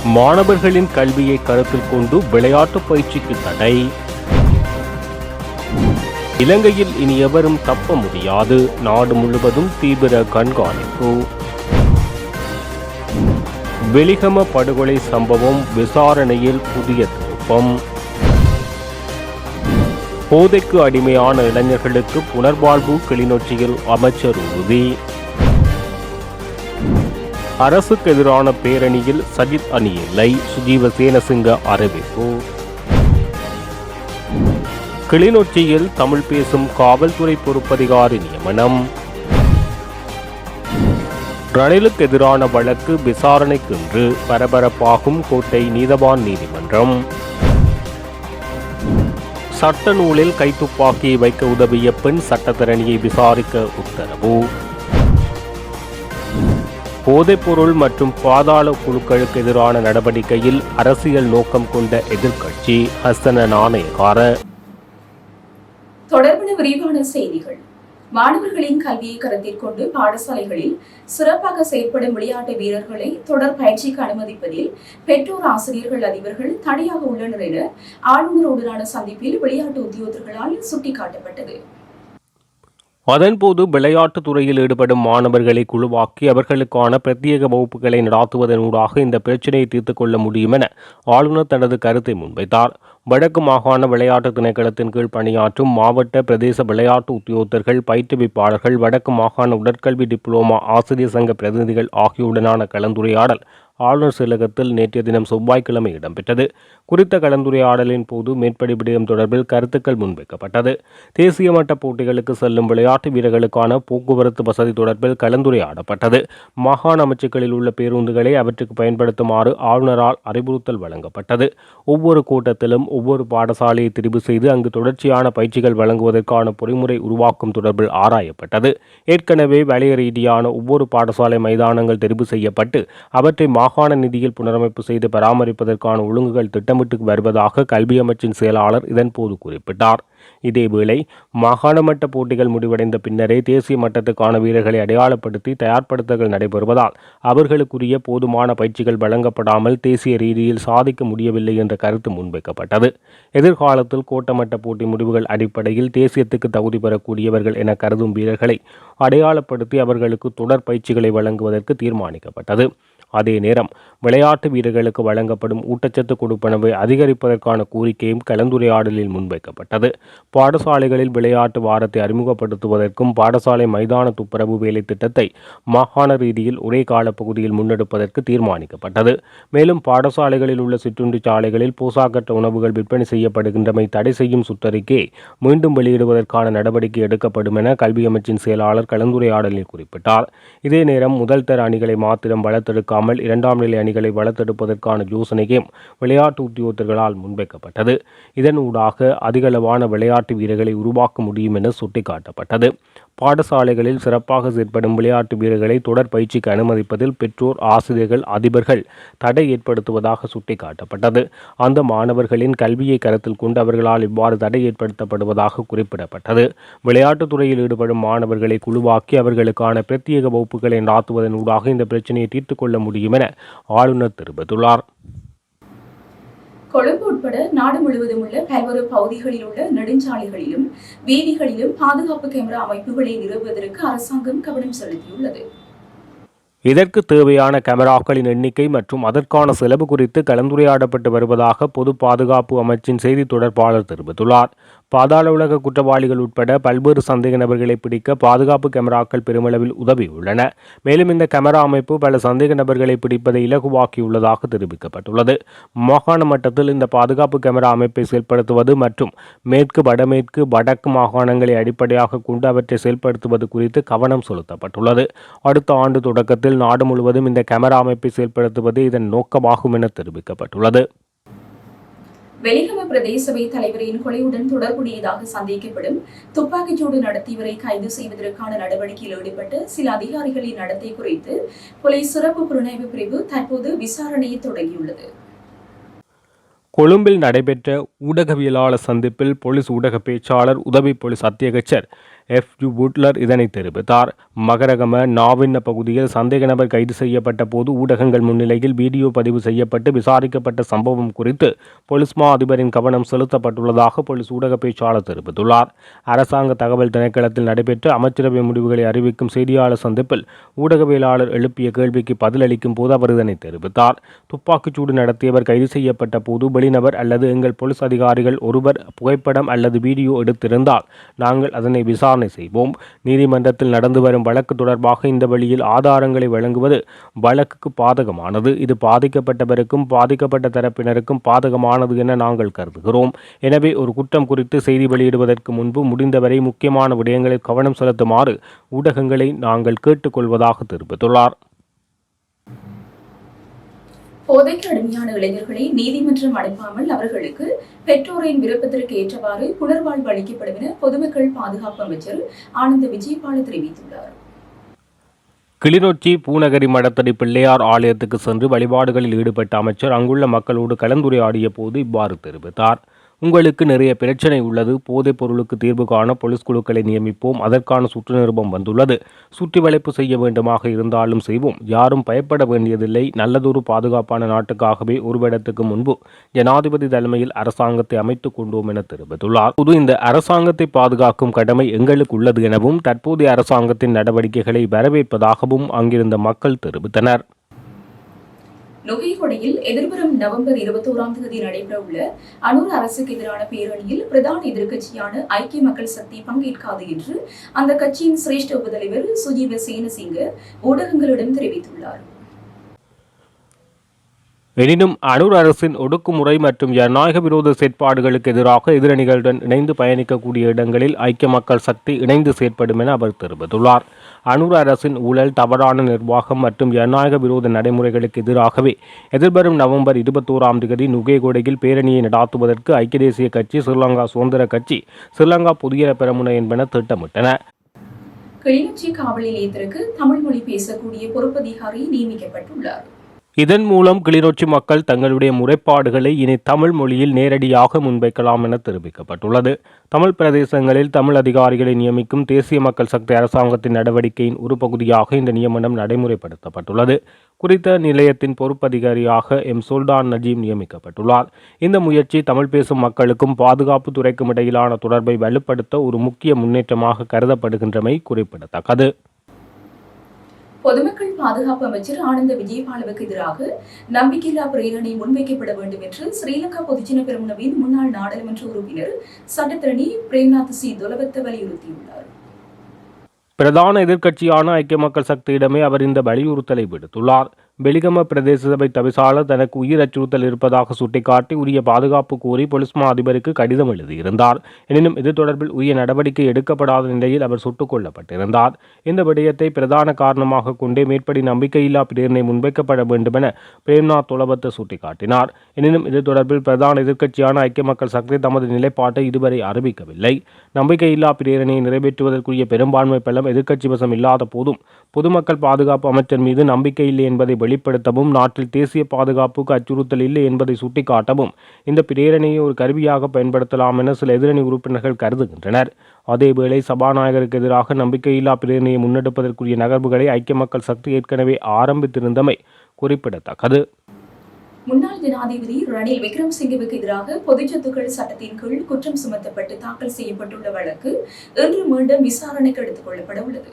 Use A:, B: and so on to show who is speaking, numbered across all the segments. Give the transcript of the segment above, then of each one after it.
A: மாணவர்களின் கல்வியை கருத்தில் கொண்டு விளையாட்டு பயிற்சிக்கு தடை. இலங்கையில் இனி எவரும் தப்ப முடியாது, நாடு முழுவதும் தீவிர கண்காணிப்பு. வெலிகம படுகொலை சம்பவம் விசாரணையில் புதிய திருப்பம். போதைக்கு அடிமையான இளைஞர்களுக்கு புனர்வாழ்வு கிளிநொச்சியில் அமைச்சர் உறுதி. அரசுக்கு எதிரான பேரணியில் சஜித் அணி இல்லை, சுஜீவ சேனசிங்க அறிவிப்பு. கிளிநொச்சியில் தமிழ் பேசும் காவல்துறை பொறுப்பதிகாரி நியமனம். ரணிலுக்கு எதிரான வழக்கு விசாரணைக்கு இன்று பரபரப்பாகும் கோட்டை நீதவான் நீதிமன்றம். சட்ட நூலில் கைத்துப்பாக்கியை வைக்க உதவிய பெண் சட்டத்தரணியை விசாரிக்க உத்தரவு. போதைப்பொருள் மற்றும் பாதாள குழுக்களுக்கு எதிரான நடவடிக்கையில் அரசியல் நோக்கம் கொண்ட எதிர்க்கட்சி ஹசன நாணயக்கார.
B: தொடர்பான விரிவான செய்திகள். மாணவர்களின் கல்வியை கருத்தில் கொண்டு பாடசாலைகளில் சிறப்பாக செயற்படும் விளையாட்டு வீரர்களை தொடர் பயிற்சிக்கு அனுமதிப்பதில் பெற்றோர், ஆசிரியர்கள், அதிபர்கள் தடையாக உள்ளனர் என ஆளுநருடனான சந்திப்பில் விளையாட்டு உத்தியோகர்களால் சுட்டிக்காட்டப்பட்டது.
A: அதன்போது விளையாட்டுத் துறையில் ஈடுபடும் மாணவர்களை குழுவாக்கி அவர்களுக்கான பிரத்யேக வகுப்புகளை நடாத்துவதனூடாக இந்த பிரச்சினையை தீர்த்துக் கொள்ள முடியும் என ஆளுநர் தனது கருத்தை முன்வைத்தார். வடக்கு மாகாண விளையாட்டு திணைக்களத்தின் கீழ் பணியாற்றும் மாவட்ட பிரதேச விளையாட்டு உத்தியோகத்தர்கள், பயிற்றுவிப்பாளர்கள், வடக்கு மாகாண உடற்கல்வி டிப்ளோமா ஆசிரியர் சங்க பிரதிநிதிகள் ஆகியோருடனான கலந்துரையாடல் ஆளுநர் செயலகத்தில் நேற்றைய தினம் செவ்வாய்க்கிழமை இடம்பெற்றது. குறித்த கலந்துரையாடலின் போது மேற்படி விடயம் தொடர்பில் கருத்துக்கள் முன்வைக்கப்பட்டது. தேசிய மட்ட போட்டிகளுக்கு செல்லும் விளையாட்டு வீரர்களுக்கான போக்குவரத்து வசதி தொடர்பில் கலந்துரையாடப்பட்டது. மாகாண அமைச்சுக்களில் உள்ள பேருந்துகளை அவற்றுக்கு பயன்படுத்துமாறு ஆளுநரால் அறிவுறுத்தல் வழங்கப்பட்டது. ஒவ்வொரு கூட்டத்திலும் ஒவ்வொரு பாடசாலையை தெரிவு செய்து அங்கு தொடர்ச்சியான பயிற்சிகள் வழங்குவதற்கான பொறிமுறை உருவாக்கும் தொடர்பில் ஆராயப்பட்டது. ஏற்கனவே வலய ரீதியான ஒவ்வொரு பாடசாலை மைதானங்கள் தெரிவு செய்யப்பட்டு அவற்றை மாகாண நிதியில் புனரமைப்பு செய்து பராமரிப்பதற்கான ஒழுங்குகள் திட்டமிட்டு வருவதாக கல்வி அமைச்சின் செயலாளர் இதன்போது குறிப்பிட்டார். இதேவேளை மாகாண மட்ட போட்டிகள் முடிவடைந்த பின்னரே தேசிய மட்டத்துக்கான வீரர்களை அடையாளப்படுத்தி தயார்படுத்தல்கள் நடைபெறுவதால் அவர்களுக்குரிய போதுமான பயிற்சிகள் வழங்கப்படாமல் தேசிய ரீதியில் சாதிக்க முடியவில்லை என்ற கருத்து முன்வைக்கப்பட்டது. எதிர்காலத்தில் கோட்டமட்ட போட்டி முடிவுகள் அடிப்படையில் தேசியத்துக்கு தகுதி பெறக்கூடியவர்கள் என கருதும் வீரர்களை அடையாளப்படுத்தி அவர்களுக்கு தொடர் பயிற்சிகளை வழங்குவதற்கு தீர்மானிக்கப்பட்டது. அதே நேரம் விளையாட்டு வீரர்களுக்கு வழங்கப்படும் ஊட்டச்சத்து கொடுப்பனவை அதிகரிப்பதற்கான கோரிக்கையும் கலந்துரையாடலில் முன்வைக்கப்பட்டது. பாடசாலைகளில் விளையாட்டு வாரத்தை அறிமுகப்படுத்துவதற்கும் பாடசாலை மைதான துப்புரவு வேலை திட்டத்தை மாகாண ரீதியில் ஒரே காலப்பகுதியில் முன்னெடுப்பதற்கு தீர்மானிக்கப்பட்டது. மேலும் பாடசாலைகளில் உள்ள சிற்றுண்டி சாலைகளில் போசாக்கற்ற உணவுகள் விற்பனை செய்யப்படுகின்றமை தடை செய்யும் சுற்றறிக்கையை மீண்டும் வெளியிடுவதற்கான நடவடிக்கை எடுக்கப்படும் என கல்வி அமைச்சின் செயலாளர் கலந்துரையாடலில் குறிப்பிட்டார். இதே நேரம் முதல் தர அணிகளை மாத்திரம் வளர்த்தெடுக்காமல் இரண்டாம் நிலை அணிகளை வளர்த்தெடுப்பதற்கான யோசனையும் விளையாட்டு உத்தியோகத்தர்களால் முன்வைக்கப்பட்டது. இதனூடாக அதிகளவான விளையாட்டு வீரர்களை உருவாக்க முடியும் என சுட்டிக்காட்டப்பட்டது. பாடசாலைகளில் சிறப்பாக செயற்படும் விளையாட்டு வீரர்களை தொடர் பயிற்சிக்கு அனுமதிப்பதில் பெற்றோர், ஆசிரியர்கள், அதிபர்கள் தடை ஏற்படுத்துவதாக சுட்டிக்காட்டப்பட்டது. அந்த மாணவர்களின் கல்வியை கருத்தில் கொண்டு அவர்களால் இவ்வாறு தடை ஏற்படுத்தப்படுவதாக குறிப்பிடப்பட்டது. விளையாட்டுத் துறையில் ஈடுபடும் மாணவர்களை குழுவாக்கி அவர்களுக்கான பிரத்யேக வகுப்புகளை நடத்துவதனூடாக இந்த பிரச்சினையை தீர்த்துக் கொள்ள முடியும் என ஆளுநர் தெரிவித்துள்ளார்.
B: கொழும்பு உட்பட நாடு முழுவதும் உள்ள பல்வேறு பகுதிகளில் உள்ள நெடுஞ்சாலைகளிலும் வீதிகளிலும் பாதுகாப்பு கேமரா அமைப்புகளை நிறுவுவதற்கு அரசாங்கம் கவனம் செலுத்தியுள்ளது.
A: இதற்கு தேவையான கேமராக்களின் எண்ணிக்கை மற்றும் அதற்கான செலவு குறித்து கலந்துரையாடப்பட்டு வருவதாக பொது பாதுகாப்பு அமைச்சின் செய்தி தொடர்பாளர் தெரிவித்துள்ளார். பாதாள உலக குற்றவாளிகள் உட்பட பல்வேறு சந்தேக நபர்களை பிடிக்க பாதுகாப்பு கேமராக்கள் பெருமளவில் உதவியுள்ளன. மேலும் இந்த கேமரா அமைப்பு பல சந்தேக நபர்களை பிடிப்பதை இலகுவாக்கியுள்ளதாக தெரிவிக்கப்பட்டுள்ளது. மாகாண மட்டத்தில் இந்த பாதுகாப்பு கேமரா அமைப்பை செயல்படுத்துவது மற்றும் மேற்கு, வடமேற்கு, வடக்கு மாகாணங்களை அடிப்படையாக கொண்டு அவற்றை செயல்படுத்துவது குறித்து கவனம் செலுத்தப்பட்டுள்ளது. அடுத்த ஆண்டு தொடக்கத்தில் நாடு முழுவதும் இந்த கேமரா அமைப்பை செயல்படுத்துவது இதன் நோக்கமாகும் என தெரிவிக்கப்பட்டுள்ளது.
B: வெலிகம பிரதேசபை தலைவரின் கொலையுடன் தொடர்புடையதாக சந்தேகிக்கப்படும் துப்பாக்கிச்சூடு நடத்தியவரை கைது செய்வதற்கான நடவடிக்கையில் ஈடுபட்ட சில அதிகாரிகளின் நடத்தை குறித்து போலீஸ் சிறப்பு புலனாய்வு பிரிவு தற்போது விசாரணையை தொடங்கியுள்ளது.
A: கொழும்பில் நடைபெற்ற ஊடகவியலாளர் சந்திப்பில் போலீஸ் ஊடக பேச்சாளர், உதவி போலீஸ் அத்தியட்சர் எஃப்.யு. புட்லர் இதனை தெரிவித்தார். மகரகம நாவின்ன பகுதியில் சந்தேக நபர் கைது செய்யப்பட்ட போது ஊடகங்கள் முன்னிலையில் வீடியோ பதிவு செய்யப்பட்டு விசாரிக்கப்பட்ட சம்பவம் குறித்து போலீஸ் மா அதிபரின் கவனம் செலுத்தப்பட்டுள்ளதாக போலீஸ் ஊடக பேச்சாளர் தெரிவித்துள்ளார். அரசாங்க தகவல் திணைக்களத்தில் நடைபெற்ற அமைச்சரவை முடிவுகளை அறிவிக்கும் செய்தியாளர் சந்திப்பில் ஊடகவியலாளர் எழுப்பிய கேள்விக்கு பதிலளிக்கும் போது அவர் இதனை தெரிவித்தார். துப்பாக்கிச்சூடு நடத்தியவர் கைது செய்யப்பட்ட போது வெளிநபர் அல்லது எங்கள் போலீஸ் அதிகாரிகள் ஒருவர் புகைப்படம் அல்லது வீடியோ எடுத்திருந்தால் நாங்கள் அதனை விசாரணை செய்வோம். நீதிமன்றத்தில் நடந்து வரும் வழக்கு தொடர்பாக இந்த வழியில் ஆதாரங்களை வழங்குவது வழக்குக்கு பாதகமானது. இது பாதிக்கப்பட்டவருக்கும் பாதிக்கப்பட்ட தரப்பினருக்கும் பாதகமானது என நாங்கள் கருதுகிறோம். எனவே ஒரு குற்றம் குறித்து செய்தி வெளியிடுவதற்கு முன்பு முடிந்தவரை முக்கியமான விடயங்களில் கவனம் செலுத்துமாறு ஊடகங்களை நாங்கள் கேட்டுக்கொள்வதாக தெரிவித்துள்ளார்.
B: போதைக்கு அடிமையான இளைஞர்களை நீதிமன்றம் அனுப்பாமல் அவர்களுக்கு பெற்றோரின் விருப்பத்திற்கு ஏற்றவாறு புனர்வாழ்வு அளிக்கப்படும் என பொதுமக்கள் பாதுகாப்பு அமைச்சர் ஆனந்த விஜயபால தெரிவித்துள்ளார்.
A: கிளிநொச்சி பூநகரி மடத்தடி பிள்ளையார் ஆலயத்துக்கு சென்று வழிபாடுகளில் ஈடுபட்ட அமைச்சர் அங்குள்ள மக்களோடு கலந்துரையாடிய போது இவ்வாறு தெரிவித்தார். உங்களுக்கு நிறைய பிரச்சனை உள்ளது. போதைப் பொருளுக்கு தீர்வு காண போலீஸ் குழுக்களை நியமிப்போம். அதற்கான சுற்று நிருபம் வந்துள்ளது. சுற்றி வளைப்பு செய்ய வேண்டுமாக இருந்தாலும் செய்வோம். யாரும் பயப்பட வேண்டியதில்லை. நல்லதொரு பாதுகாப்பான நாட்டுக்காகவே ஒருவரிடத்துக்கு முன்பு ஜனாதிபதி தலைமையில் அரசாங்கத்தை அமைத்துக் கொண்டோம் என தெரிவித்துள்ளார். புது இந்த அரசாங்கத்தை பாதுகாக்கும் கடமை எங்களுக்கு உள்ளது எனவும் தற்போதைய அரசாங்கத்தின் நடவடிக்கைகளை வரவேற்பதாகவும் அங்கிருந்த மக்கள் தெரிவித்தனர்.
B: நுகைகொடையில் எதிர்வரும் நவம்பர் 21ஆம் தேதி நடைபெறவுள்ள அனூர் அரசுக்கு எதிரான பேரணியில் பிரதான எதிர்க்கட்சியான ஐக்கிய மக்கள் சக்தி பங்கேற்காது என்று அந்த கட்சியின் சிரேஷ்ட உபதலைவர் சுஜீவ சேனசிங்க ஊடகங்களிடம் தெரிவித்துள்ளார்.
A: எனினும் அனூர் அரசின் ஒடுக்குமுறை மற்றும் ஜனநாயக விரோத செயற்பாடுகளுக்கு எதிராக எதிரணிகளுடன் இணைந்து பயணிக்கக்கூடிய இடங்களில் ஐக்கிய மக்கள் சக்தி இணைந்து செயற்படும் என அவர் தெரிவித்துள்ளார். அனூர் அரசின் ஊழல், தவறான நிர்வாகம் மற்றும் ஜனநாயக விரோத நடைமுறைகளுக்கு எதிராகவே எதிர்வரும் நவம்பர் 21ஆம் தேதி நுகேகொடையில் பேரணியை நடாத்துவதற்கு ஐக்கிய தேசிய கட்சி, ஸ்ரீலங்கா சுதந்திர கட்சி, ஸ்ரீலங்கா புதிய பெரமுன என்பன திட்டமிட்டன.
B: கிளிநொச்சி காவல் நிலையத்திற்கு தமிழ் மொழி பேசக்கூடிய பொறுப்பதிகாரி நியமிக்கப்பட்டுள்ளார்.
A: இதன் மூலம் கிளிநொச்சி மக்கள் தங்களுடைய முறைப்பாடுகளை இனி தமிழ் மொழியில் நேரடியாக முன்வைக்கலாம் என தெரிவிக்கப்பட்டுள்ளது. தமிழ் பிரதேசங்களில் தமிழ் அதிகாரிகளை நியமிக்கும் தேசிய மக்கள் சக்தி அரசாங்கத்தின் நடவடிக்கையின் ஒரு பகுதியாக இந்த நியமனம் நடைமுறைப்படுத்தப்பட்டுள்ளது. குறித்த நிலையத்தின் பொறுப்பதிகாரியாக சுல்தான் நஜீம் நியமிக்கப்பட்டுள்ளார். இந்த முயற்சி தமிழ் பேசும் மக்களுக்கும் பாதுகாப்பு துறைக்கும் இடையிலான தொடர்பை வலுப்படுத்த ஒரு முக்கிய முன்னேற்றமாக கருதப்படுகின்றமை குறிப்பிடத்தக்கது.
B: பொதுமக்கள் பாதுகாப்பு அமைச்சர் ஆனந்த விஜயபாலவுக்கு எதிராக நம்பிக்கையில்லா பிரேரணை முன்வைக்கப்பட வேண்டும் என்று ஸ்ரீலங்கா பொதுஜன பெரமுனவின் முன்னாள் நாடாளுமன்ற உறுப்பினர் சட்டத்தரணி பிரேம்நாத் சி துலவத்த வலியுறுத்தியுள்ளார்.
A: பிரதான எதிர்க்கட்சியான ஐக்கிய மக்கள் சக்தியிடமே அவர் இந்த வலியுறுத்தலை விடுத்துள்ளார். வெலிகம பிரதேச சபை தவிசாளர் தனக்கு உயிர் அச்சுறுத்தல் இருப்பதாக சுட்டிக்காட்டி உரிய பாதுகாப்பு கோரி போலீஸ் மா அதிபருக்கு கடிதம் எழுதியிருந்தார். எனினும் இது தொடர்பில் உரிய நடவடிக்கை எடுக்கப்படாத நிலையில் அவர் சுட்டுக் கொல்லப்பட்டிருந்தார். இந்த விடயத்தை பிரதான காரணமாக கொண்டே மேற்படி நம்பிக்கையில்லா பிரேரணை முன்வைக்கப்பட வேண்டும் என பிரேம்நாத் துலவத்த சுட்டிக்காட்டினார். எனினும் இது தொடர்பில் பிரதான எதிர்க்கட்சியான ஐக்கிய மக்கள் சக்தி தமது நிலைப்பாட்டை இதுவரை அறிவிக்கவில்லை. நம்பிக்கையில்லா பிரேரணையை நிறைவேற்றுவதற்குரிய பெரும்பான்மை பலம் எதிர்க்கட்சி வசம் இல்லாத போதும் பொதுமக்கள் பாதுகாப்பு அமைச்சர் மீது நம்பிக்கை இல்லை என்பதை வெளிப்படுத்தவும், நாட்டில் தேசிய பாதுகாப்புக்கு அச்சுறுத்தல் இல்லை என்பதை சுட்டிக்காட்டவும் இந்த பிரேரணையை ஒரு கருவியாக பயன்படுத்தலாம் என சில எதிரணி உறுப்பினர்கள் கருதுகின்றனர். அதேவேளை சபாநாயகருக்கு எதிராக நம்பிக்கையில்லா பிரேரணையை முன்னெடுப்பதற்குரிய நகர்வுகளை ஐக்கிய மக்கள் சக்தி ஏற்கனவே ஆரம்பித்திருந்தமை குறிப்பிடத்தக்கது.
B: முன்னாள் ஜனாதிபதி ரணில் விக்ரமசிங்கவுக்கு எதிராக பொதுச் சொத்துக்கள் சட்டத்தின் கீழ் குற்றம் சுமத்தப்பட்டு தாக்கல் செய்யப்பட்டுள்ள வழக்கு இன்று மீண்டும் விசாரணைக்கு எடுத்துக் கொள்ளப்பட உள்ளது.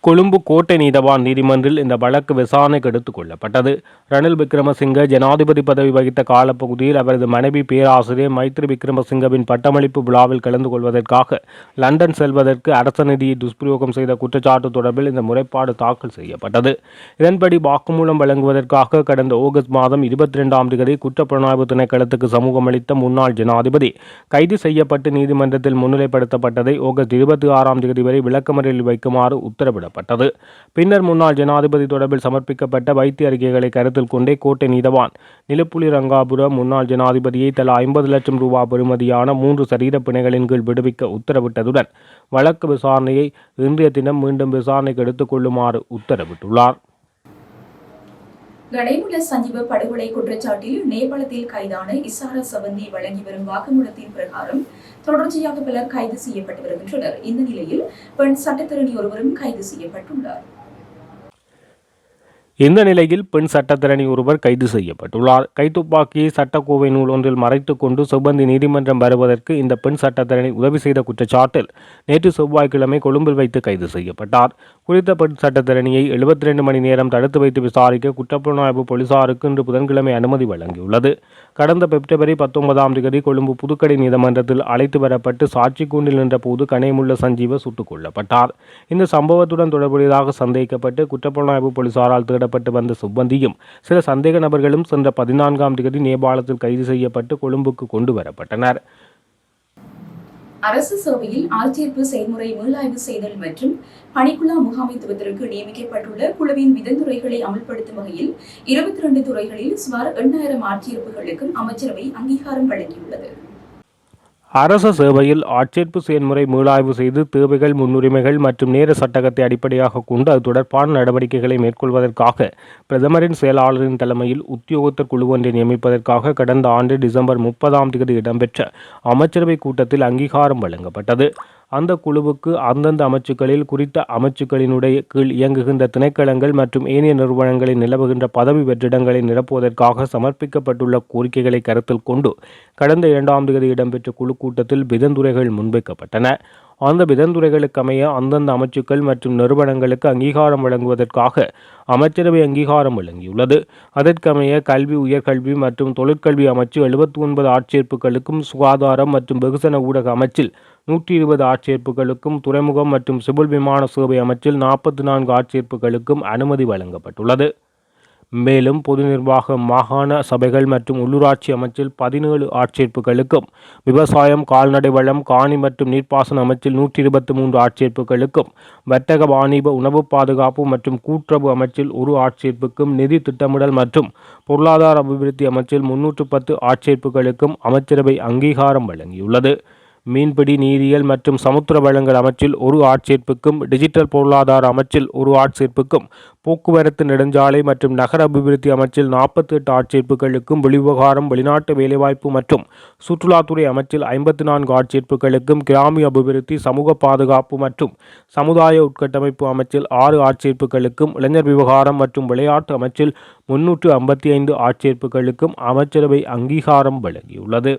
A: கொழும்பு கோட்டை நீதவான் நீதிமன்றில் இந்த வழக்கு விசாரணைக்கு எடுத்துக் கொள்ளப்பட்டது. ரணில் விக்ரமசிங்க ஜனாதிபதி பதவி வகித்த காலப்பகுதியில் அவரது மனைவி பேராசிரியர் மைத்ரி விக்ரமசிங்கவின் பட்டமளிப்பு விழாவில் கலந்து கொள்வதற்காக லண்டன் செல்வதற்கு அரச நிதியை துஷ்பிரயோகம் செய்த குற்றச்சாட்டு தொடர்பில் இந்த முறைப்பாடு தாக்கல் செய்யப்பட்டது. இதன்படி வாக்குமூலம் வழங்குவதற்காக கடந்த ஆகஸ்ட் மாதம் 22ஆம் தேதி குற்றப்புலனாய்வு திணைக்களத்துக்கு சமூகம் அளித்த முன்னாள் ஜனாதிபதி கைது செய்யப்பட்டு நீதிமன்றத்தில் முன்னிலைப்படுத்தப்பட்டதை ஆகஸ்ட் 26ஆம் தேதி வரை விளக்கமறியலில் வைக்குமாறு உத்தரவிடப்பட்டது. பின்னர் முன்னாள் ஜனாதிபதி தொடர்பில் சமர்ப்பிக்கப்பட்ட வைத்திய அறிக்கைகளை கருத்தில் கொண்டே கோட்டை நீதவான் நிலப்புலி ரங்காபுர முன்னாள் ஜனாதிபதியை தலா 50 லட்சம் ரூபாய் பெறுமதியான 3 சரீர பிணைகளின் கீழ் விடுவிக்க உத்தரவிட்டதுடன் வழக்கு விசாரணையை இன்றைய தினம் மீண்டும் விசாரணைக்கு எடுத்துக் கொள்ளுமாறு உத்தரவிட்டுள்ளார்.
B: கடைமுல சஞ்சீவ படுகொலை குற்றச்சாட்டில் நேபாளத்தில் கைதான இசாரா சவந்தி வழங்கி வரும் வாக்குமூலத்தின் பிரகாரம் தொடர்ச்சியாக பலர் கைது செய்யப்பட்டு வருகின்றனர். இந்த நிலையில் பெண் சட்டத்தரணி ஒருவரும் கைது செய்யப்பட்டுள்ளார்.
A: இந்த நிலையில் பெண் சட்டத்தரணி ஒருவர் கைது செய்யப்பட்டுள்ளார். கைத்துப்பாக்கியை சட்டக்கோவை நூல் ஒன்றில் மறைத்துக் கொண்டு செவ்வந்தி நீதிமன்றம் வருவதற்கு இந்த பெண் சட்டத்தரணி உதவி செய்த குற்றச்சாட்டில் நேற்று செவ்வாய்க்கிழமை கொழும்பில் வைத்து கைது செய்யப்பட்டார். குறித்த பெண் சட்டத்தரணியை 72 மணி நேரம் தடுத்து வைத்து விசாரிக்க குற்றப்புலனாய்வு போலீசாருக்கு இன்று புதன்கிழமை அனுமதி வழங்கியுள்ளது. கடந்த பிப்ரவரி 19ஆம் தேதி கொழும்பு புதுக்கடை நீதிமன்றத்தில் அழைத்து வரப்பட்டு சாட்சி கூண்டில் நின்ற போது கணைமுள்ள சஞ்சீவ சுட்டுக் கொல்லப்பட்டார். இந்த சம்பவத்துடன் தொடர்புடையதாக சந்தேகிக்கப்பட்டு குற்றப்புலனாய்வு போலீசாரால் தேடப்பட்டு வந்த சுப்பந்தியும் சில சந்தேக நபர்களும் சென்ற 14ஆம் தேதி நேபாளத்தில் கைது செய்யப்பட்டு கொழும்புக்கு கொண்டு வரப்பட்டனர்.
B: அரசு சேவையில் ஆட்சேர்ப்பு செயல்முறை மீளாய்வு செய்தல் மற்றும் பணிக்குழா முகாமைத்துவத்திற்கு நியமிக்கப்பட்டுள்ள குழுவின் விதிமுறைகளை அமல்படுத்தும் வகையில் 22 துறைகளில் சுமார் 8000 ஆட்சேர்ப்புகளுக்கும் அமைச்சரவை அங்கீகாரம் வழங்கியுள்ளது.
A: அரச சேவையில் ஆட்சேர்ப்பு செயல்முறை மீளாய்வு செய்து தேவைகள், முன்னுரிமைகள் மற்றும் நேர சட்டகத்தை அடிப்படையாக கொண்டு அது தொடர்பான நடவடிக்கைகளை மேற்கொள்வதற்காக பிரதமரின் செயலாளரின் தலைமையில் உத்தியோகத்தர் குழு ஒன்றை நியமிப்பதற்காக கடந்த ஆண்டு டிசம்பர் 30ஆம் தேதி இடம்பெற்ற அமைச்சரவை கூட்டத்தில் அங்கீகாரம் வழங்கப்பட்டது. அந்த குழுவுக்கு அந்தந்த அமைச்சுக்களில் குறித்த அமைச்சுக்களினுடைய கீழ் இயங்குகின்ற திணைக்களங்கள் மற்றும் ஏனைய நிறுவனங்களில் நிலவுகின்ற பதவி வெற்றிடங்களை நிரப்புவதற்காக சமர்ப்பிக்கப்பட்டுள்ள கோரிக்கைகளை கருத்தில் கொண்டு கடந்த 2ஆம் தேதி இடம்பெற்ற குழு கூட்டத்தில் விதந்துரைகள் முன்வைக்கப்பட்டன. அந்த விதந்துரைகளுக்கமைய அந்தந்த அமைச்சுக்கள் மற்றும் நிறுவனங்களுக்கு அங்கீகாரம் வழங்குவதற்காக அமைச்சரவை அங்கீகாரம் வழங்கியுள்ளது. அதற்கமைய கல்வி, உயர்கல்வி மற்றும் தொழிற்கல்வி அமைச்சு 79 ஆட்சேர்ப்புகளுக்கும், சுகாதாரம் மற்றும் வெகுஜன ஊடக அமைச்சில் 120 ஆட்சேர்ப்புகளுக்கும், துறைமுகம் மற்றும் சிவில் விமான சேவை அமைச்சில் 44 ஆட்சேர்ப்புகளுக்கும் அனுமதி வழங்கப்பட்டுள்ளது. மேலும் பொது நிர்வாக, மாகாண சபைகள் மற்றும் உள்ளூராட்சி அமைச்சில் 17 ஆட்சேர்ப்புகளுக்கும், விவசாயம், கால்நடை வளம், காணி மற்றும் நீர்ப்பாசன அமைச்சில் 123 ஆட்சேர்ப்புகளுக்கும், வர்த்தக, வாணிப, உணவு பாதுகாப்பு மற்றும் கூட்டுறவு அமைச்சில் 1 ஆட்சேர்ப்புக்கும், நிதி திட்டமிடல் மற்றும் பொருளாதார அபிவிருத்தி அமைச்சில் 310 ஆட்சேர்ப்புகளுக்கும் அமைச்சரவை அங்கீகாரம் வழங்கியுள்ளது. மீன்பிடி, நீரியல் மற்றும் சமுத்திர வளங்கள் அமைச்சில் 1 ஆட்சேர்ப்புக்கும், டிஜிட்டல் பொருளாதார அமைச்சில் 1 ஆட்சேர்ப்புக்கும், போக்குவரத்து, நெடுஞ்சாலை மற்றும் நகர அபிவிருத்தி அமைச்சில் 48 ஆட்சேர்ப்புகளுக்கும், வெளிவிவகாரம், வெளிநாட்டு வேலைவாய்ப்பு மற்றும் சுற்றுலாத்துறை அமைச்சில் 54 ஆட்சேர்ப்புகளுக்கும், கிராமிய அபிவிருத்தி, சமூக பாதுகாப்பு மற்றும் சமுதாய உட்கட்டமைப்பு அமைச்சில் 6 ஆட்சேர்ப்புகளுக்கும், இளைஞர் விவகாரம் மற்றும் விளையாட்டு அமைச்சில் 355 ஆட்சேர்ப்புகளுக்கும் அமைச்சரவை அங்கீகாரம் வழங்கியுள்ளது.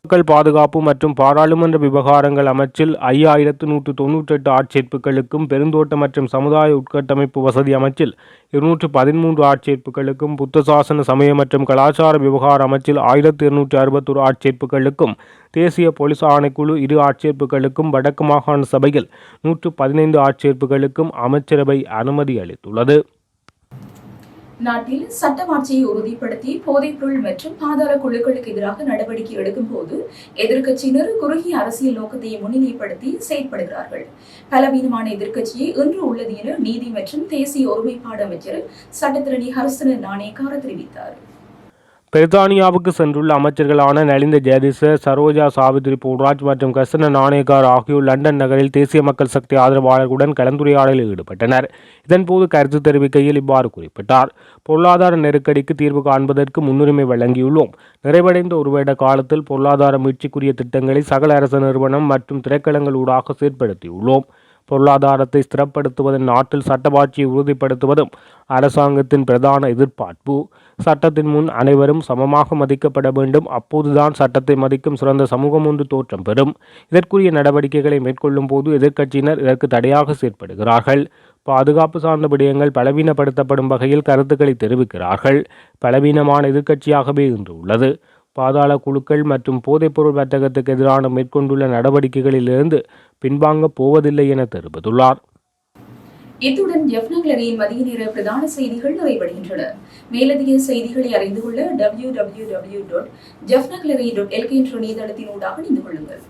A: மக்கள் பாதுகாப்பு மற்றும் பாராளுமன்ற விவகாரங்கள் அமைச்சில் 5198 ஆட்சேர்ப்புகளுக்கும், பெருந்தோட்ட மற்றும் சமுதாய உட்கட்டமைப்பு வசதி அமைச்சில் 213 ஆட்சேர்ப்புகளுக்கும், புத்த சாசன, சமய மற்றும் கலாச்சார விவகார அமைச்சில் 1261 ஆட்சேர்ப்புகளுக்கும், தேசிய போலீஸ் ஆணைக்குழு 2 ஆட்சேர்ப்புகளுக்கும், வடக்கு மாகாண சபையில் 115 ஆட்சேர்ப்புகளுக்கும் அமைச்சரவை அனுமதி அளித்துள்ளது.
B: நாட்டில் சட்டமாட்சியை உறுதிப்படுத்தி போதைப்பொருள் மற்றும் பாதாள குழுக்களுக்கு எதிராக நடவடிக்கை எடுக்கும் போது எதிர்க்கட்சியினர் குறுகிய அரசியல் நோக்கத்தை முன்னிலைப்படுத்தி செயற்படுகிறார்கள். பலவீனமான எதிர்க்கட்சியை இன்று உள்ளது என நீதி மற்றும் தேசிய ஒருமைப்பாடு அமைச்சர் சட்டத்தரணி ஹர்ஷன நாணயக்கார தெரிவித்தார்.
A: பிரித்தானியாவுக்கு சென்றுள்ள அமைச்சர்களான நலிந்த ஜெயதிச, சரோஜா சாவித்ரி போல்ராஜ் மற்றும் கர்சன நாணயக்கார் ஆகியோர் லண்டன் நகரில் தேசிய மக்கள் சக்தி ஆதரவாளர்களுடன் கலந்துரையாடலில் ஈடுபட்டனர். இதன்போது கருத்து தெரிவிக்கையில் இவ்வாறு குறிப்பிட்டார். பொருளாதார நெருக்கடிக்கு தீர்வு காண்பதற்கு முன்னுரிமை வழங்கியுள்ளோம். நிறைவடைந்த ஒரு வருட காலத்தில் பொருளாதார மீட்சிக்குரிய திட்டங்களை சகல அரசு நிறுவனம் மற்றும் திரைக்களங்கள் ஊடாக செயற்படுத்தியுள்ளோம். பொருளாதாரத்தை ஸ்திரப்படுத்துவதும் நாட்டில் சட்டவாட்சியை உறுதிப்படுத்துவதும் அரசாங்கத்தின் பிரதான எதிர்பார்ப்பு. சட்டத்தின் முன் அனைவரும் சமமாக மதிக்கப்பட வேண்டும். அப்போதுதான் சட்டத்தை மதிக்கும் சிறந்த சமூகம் ஒன்று தோற்றம் பெறும். இதற்குரிய நடவடிக்கைகளை மேற்கொள்ளும் போது எதிர்க்கட்சியினர் இதற்கு தடையாக செயற்படுகிறார்கள். பாதுகாப்பு சார்ந்த விடயங்கள் பலவீனப்படுத்தப்படும் வகையில் கருத்துக்களை தெரிவிக்கிறார்கள். பலவீனமான எதிர்க்கட்சியாகவே இன்று உள்ளது. பாதாள குழுக்கள் மற்றும் போதைப்பொருள் வர்த்தகத்துக்கு எதிரான மேற்கொண்டுள்ள நடவடிக்கைகளிலிருந்து பின்வாங்கப் போவதில்லை என தெரிவித்துள்ளார்.
B: இத்துடன் ஜெஃப்னக்லரியின் மதிய நேர பிரதான செய்திகள் நிறைவடைகின்றன. மேலதிக செய்திகளை அறிந்து கொள்ள www.jeffnaglary.lk என்ற இணையதளத்தினூடாக இணைந்து கொள்ளுங்கள்.